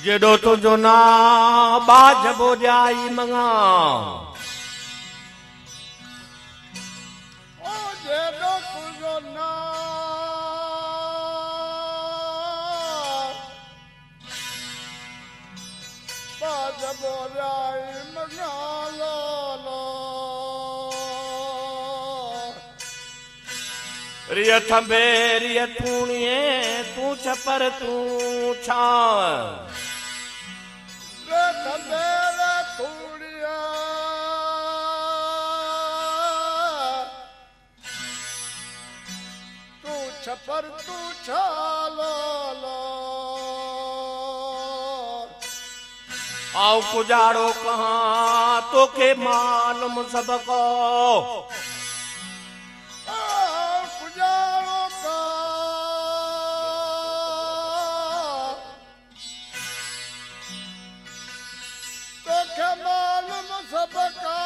जेडो तुझो ना बाज बोजाई मंगा ओ जेडो तुझो ना बाज बोजाई मंगा लो रिय थंबे रिय थूणिए तू छपर तू छाव रे थंबे रे थूणिए तू छपर तू छालो आओ पुजारो कहाँ तो के मालूम सबको सबका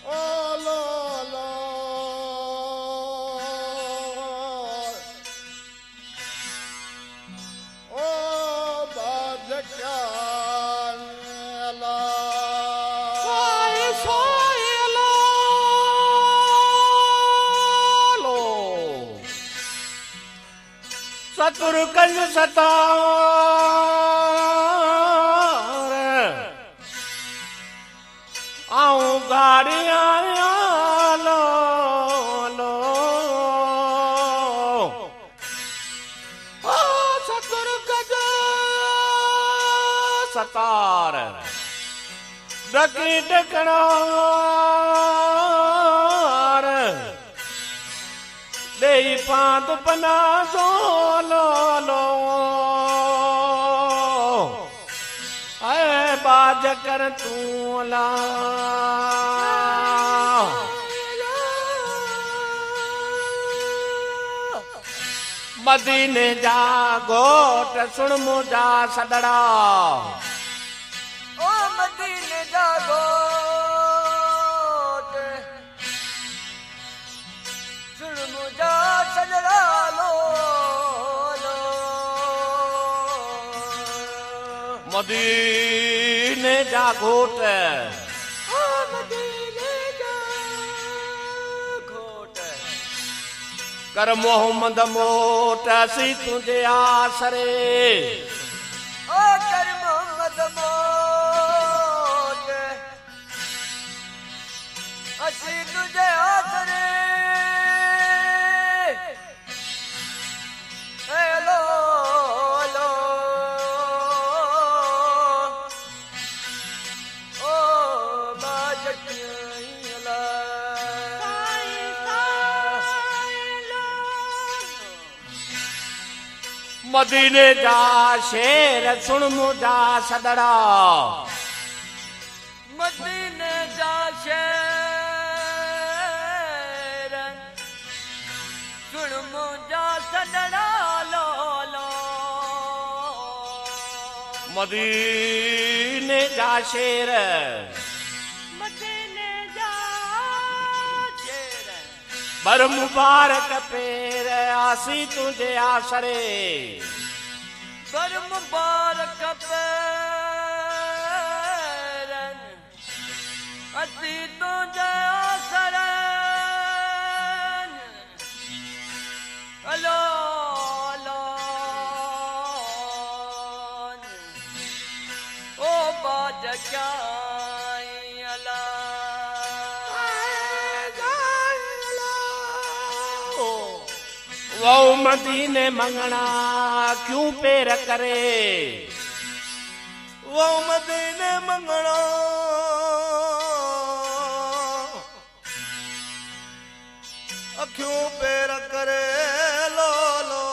ओ लो लो ओ बाजका सतुर कंज सतार आऊं गाड़ियां लो लो ओ सतुर कंज सतार डकी डकणार देई पांत पना दो लो लो आए बाज कर तू ला मदीने जा गोट सुन मुझा सदड़ा ओ मदीने जा गोट सुन मुझा सदड़ा लो मदीने जा गोट ओ मदीने जा गोट कर मोहम्मद मोट सी तुझे आसरे ओ कर मोहम्मद मोट असी तुझे आसरे लो लो ओ बाजकिया मदीने जा शेर सुन मुझा सदड़ा मदीने जा शेर सुन मुझा सदड़ा लो लो मदीने जा शेर मदीने जा शेर बर मुबारक पेर आसी तुझे आसरे बर मुबारक पैरन असी तुझे आसरन अलो लो ओ बाज क्या वो मदीने मंगना क्यों पेर करे वो मदीने मंगना क्यों पेर करे लो लो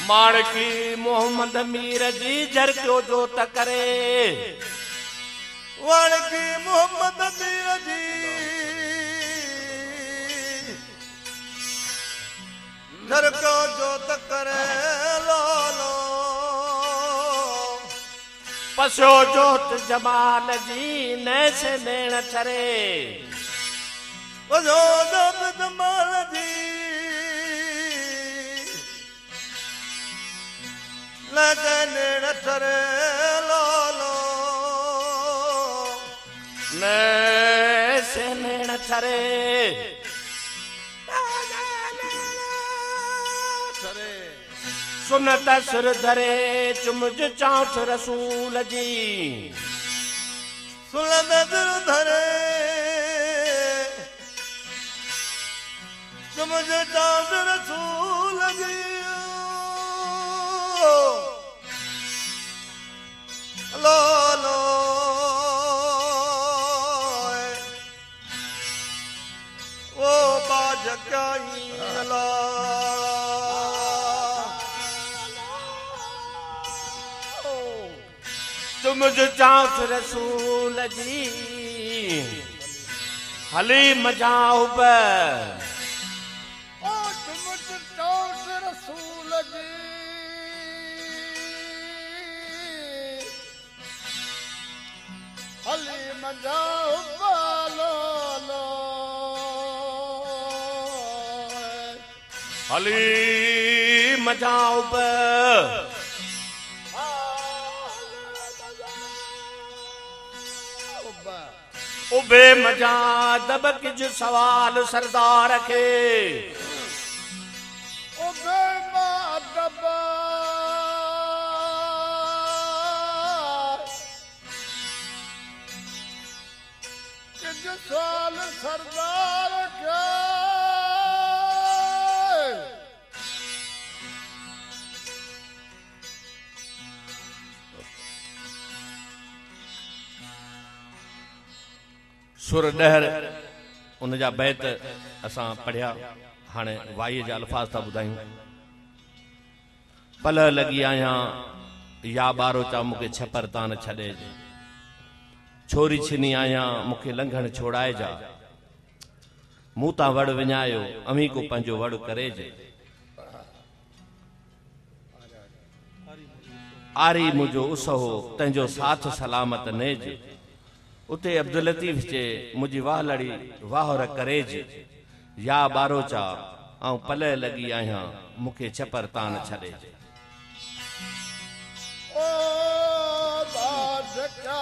माड़की मोहम्मद मीर जी जर क्यों जोत करे वाड़की मोहम्मद मीर जी घर को जोत करे लो लो पसो जोत जमाल जी नैसे नैण चरे पसो जोत जमाल जी लगन थरे लोलो ने से नेण थरे थरे सुनत सुर धरे चुमुज चाउठ रसूल जी सुलद दिल धरे मुझे चाँद रसूल जी लो लो वो बाज काई ला चुमुज चाउठ रसूल जी हली मजाऊ ब ओ तुमच चौथ रसूल जी हली मजाओ बालो लो हली मजाऊ ब उबे मजा दबक जो सवाल सरदार के ओ बेमादबा कि जो सवाल सरदार के सुर डहर उन जा बैत असां पढ़िया हाणे वाईअ जा अल्फाज था ॿुधायूं पल लॻी आहियां या ॿारो चा मूंखे छपर तान छॾे छोरी छिनी आहियां मूंखे लंघण छोड़ाइजा मूं तां वड़ विञायो अमी को पंहिंजो वड़ करेजे आरी मुंहिंजो उस हो तंहिंजो साथ सलामत नेज उते अब्दुल लतीफ चे मुझी वाह लड़ी वाहर करेज या बारो चा ऐं पल लगी आहियां मूंखे छपर तान छॾे ओ बादका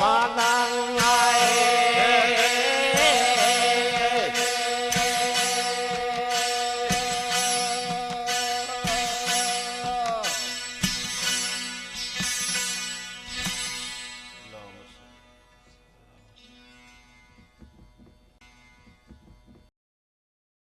वाला